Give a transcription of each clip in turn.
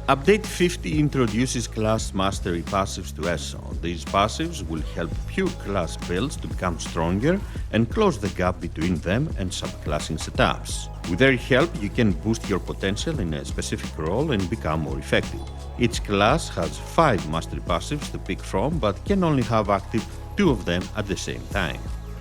Update 50 introduces class mastery passives to ESO. These passives will help pure class builds to become stronger and close the gap between them and subclassing setups. With their help, you can boost your potential in a specific role and become more effective. Each class has 5 mastery passives to pick from, but can only have active 2 of them at the same time.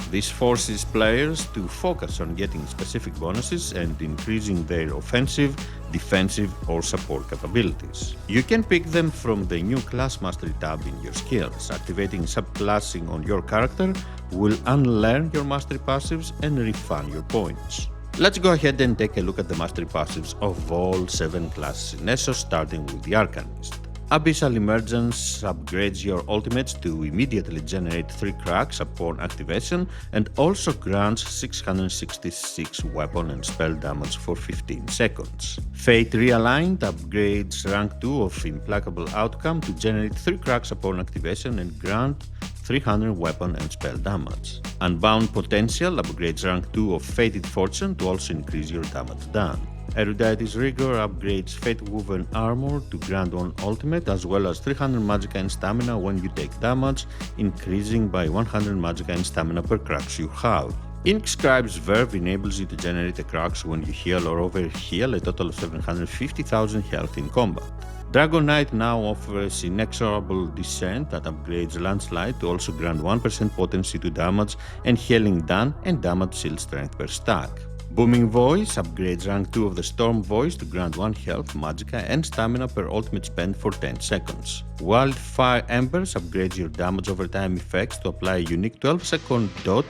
This forces players to focus on getting specific bonuses and increasing their offensive, defensive, or support capabilities. You can pick them from the new Class Mastery tab in your skills. Activating subclassing on your character will unlearn your mastery passives and refund your points. Let's go ahead and take a look at the mastery passives of all 7 classes in ESO, starting with the Arcanist. Abyssal Emergence upgrades your ultimates to immediately generate 3 cracks upon activation and also grants 666 weapon and spell damage for 15 seconds. Fate Realigned upgrades rank 2 of Implacable Outcome to generate 3 cracks upon activation and grant 300 weapon and spell damage. Unbound Potential upgrades rank 2 of Fated Fortune to also increase your damage done. Eruditus Rigor upgrades Fate Woven Armor to grant 1 ultimate as well as 300 magicka and stamina when you take damage, increasing by 100 magicka and stamina per cracks you have. Inkscribe's Verve enables you to generate a cracks when you heal or overheal a total of 750,000 health in combat. Dragonknight now offers Inexorable Descent that upgrades Landslide to also grant 1% potency to damage and healing done and damage shield strength per stack. Booming Voice upgrades rank 2 of the Storm Voice to grant 1 health, magicka and stamina per ultimate spend for 10 seconds. Wildfire Embers upgrades your damage over time effects to apply a unique 12-second dot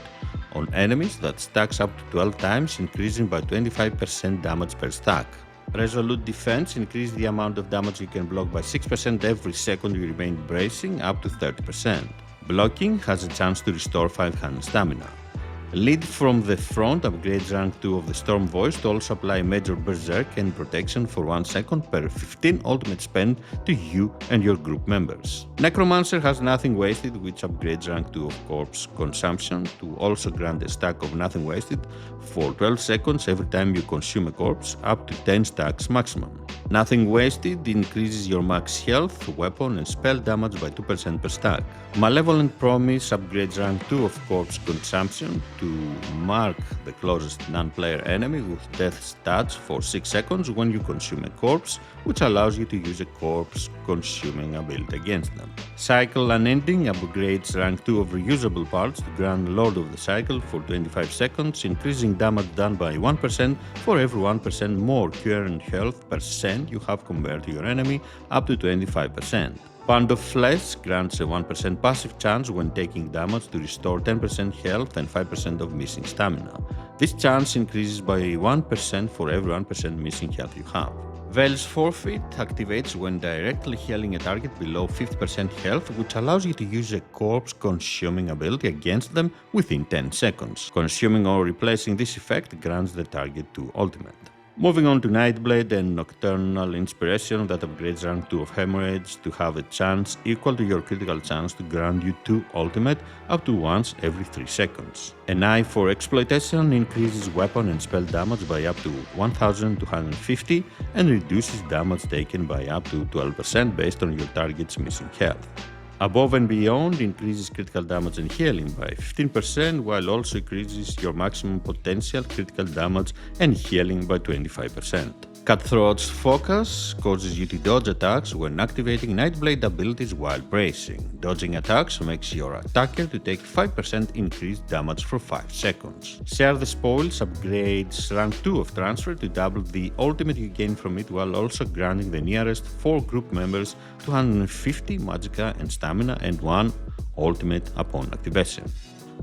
on enemies that stacks up to 12 times, increasing by 25% damage per stack. Resolute Defense increases the amount of damage you can block by 6% every second you remain bracing, up to 30%. Blocking has a chance to restore 500 stamina. Lead from the Front upgrades rank 2 of the Storm Voice to also apply Major Berserk and protection for 1 second per 15 ultimate spend to you and your group members. Necromancer has Nothing Wasted, which upgrades rank 2 of Corpse Consumption to also grant a stack of Nothing Wasted for 12 seconds every time you consume a corpse, up to 10 stacks maximum. Nothing Wasted increases your max health, weapon and spell damage by 2% per stack. Malevolent Promise upgrades rank 2 of Corpse Consumption to mark the closest non-player enemy with death stats for 6 seconds when you consume a corpse, which allows you to use a corpse consuming ability against them. Cycle Unending upgrades rank 2 of reusable parts to grant Lord of the Cycle for 25 seconds, increasing damage done by 1% for every 1% more current health percent you have compared to your enemy, up to 25%. Pound of Flesh grants a 1% passive chance when taking damage to restore 10% health and 5% of missing stamina. This chance increases by 1% for every 1% missing health you have. Veil's Forfeit activates when directly healing a target below 50% health, which allows you to use a corpse consuming ability against them within 10 seconds. Consuming or replacing this effect grants the target to ultimate. Moving on to Nightblade and Nocturnal Inspiration that upgrades rank 2 of Hemorrhage to have a chance equal to your critical chance to grant you 2 ultimate up to once every 3 seconds. An Eye for Exploitation increases weapon and spell damage by up to 1250 and reduces damage taken by up to 12% based on your target's missing health. Above and Beyond increases critical damage and healing by 15% while also increases your maximum potential critical damage and healing by 25%. Cutthroat's Focus causes you to dodge attacks when activating Nightblade abilities while bracing. Dodging attacks makes your attacker to take 5% increased damage for 5 seconds. Share the Spoils upgrades rank 2 of Transfer to double the ultimate you gain from it while also granting the nearest 4 group members 250 magicka and stamina and 1 ultimate upon activation.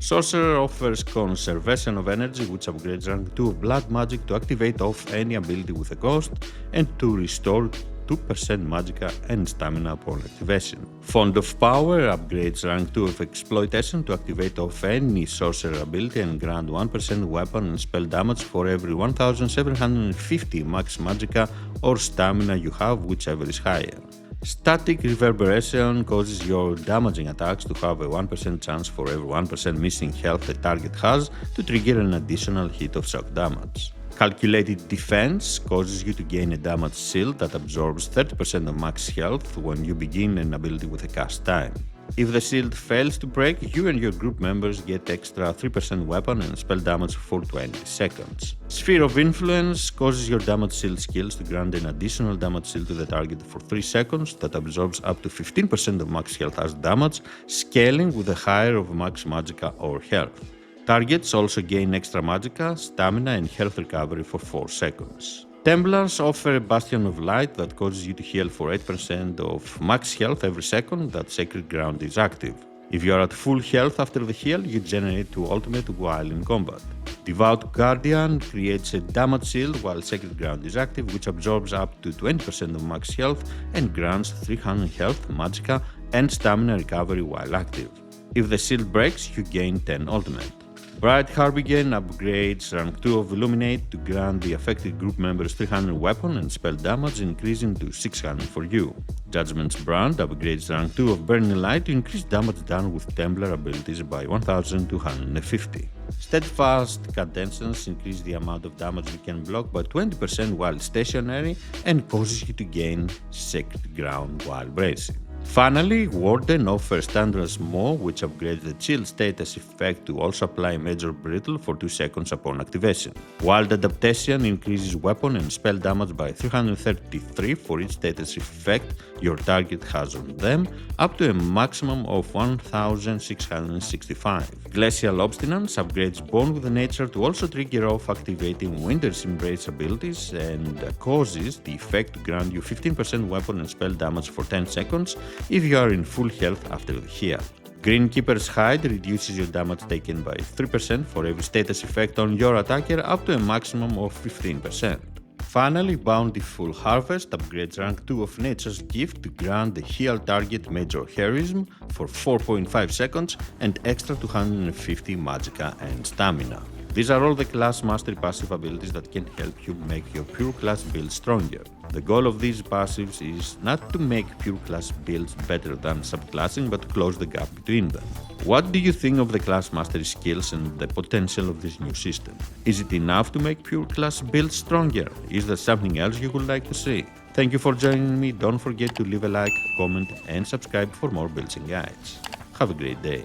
Sorcerer offers Conservation of Energy, which upgrades rank 2 of Blood Magic to activate off any ability with a ghost and to restore 2% magicka and stamina upon activation. Font of Power upgrades rank 2 of Exploitation to activate off any Sorcerer ability and grant 1% weapon and spell damage for every 1750 max magicka or stamina you have, whichever is higher. Static Reverberation causes your damaging attacks to have a 1% chance for every 1% missing health the target has to trigger an additional hit of shock damage. Calculated defense causes you to gain a damage shield that absorbs 30% of max health when you begin an ability with a cast time. If the shield fails to break, you and your group members get extra 3% weapon and spell damage for 20 seconds. Sphere of Influence causes your damage shield skills to grant an additional damage shield to the target for 3 seconds that absorbs up to 15% of max health as damage, scaling with the higher of max magicka or health. Targets also gain extra magicka, stamina and health recovery for 4 seconds. Templars offer a Bastion of Light that causes you to heal for 8% of max health every second that Sacred Ground is active. If you are at full health after the heal, you generate 2 ultimate while in combat. Devout Guardian creates a damage shield while Sacred Ground is active, which absorbs up to 20% of max health and grants 300 health, magicka and stamina recovery while active. If the shield breaks, you gain 10 ultimate. Bright Harbinger upgrades rank 2 of Illuminate to grant the affected group members 300 weapon and spell damage, increasing to 600 for you. Judgment's Brand upgrades rank 2 of Burning Light to increase damage done with Templar abilities by 1250. Steadfast Cadence increase the amount of damage you can block by 20% while stationary and causes you to gain Sacred Ground while bracing. Finally, Warden offers Thunderous Maw, which upgrades the chill status effect to also apply Major Brittle for 2 seconds upon activation. Wild Adaptation increases weapon and spell damage by 333 for each status effect your target has on them, up to a maximum of 1665. Glacial Obstinance upgrades Bond with Nature to also trigger off activating Winter's Embrace abilities and causes the effect to grant you 15% weapon and spell damage for 10 seconds if you are in full health after the heal. Greenkeeper's Hide reduces your damage taken by 3% for every status effect on your attacker up to a maximum of 15%. Finally, Bountiful Harvest upgrades rank 2 of Nature's Gift to grant the heal target Major Heroism for 4.5 seconds and extra 250 magicka and stamina. These are all the class mastery passive abilities that can help you make your pure class build stronger. The goal of these passives is not to make pure class builds better than subclassing, but to close the gap between them. What do you think of the class mastery skills and the potential of this new system? Is it enough to make pure class builds stronger? Is there something else you would like to see? Thank you for joining me. Don't forget to leave a like, comment and subscribe for more builds and guides. Have a great day.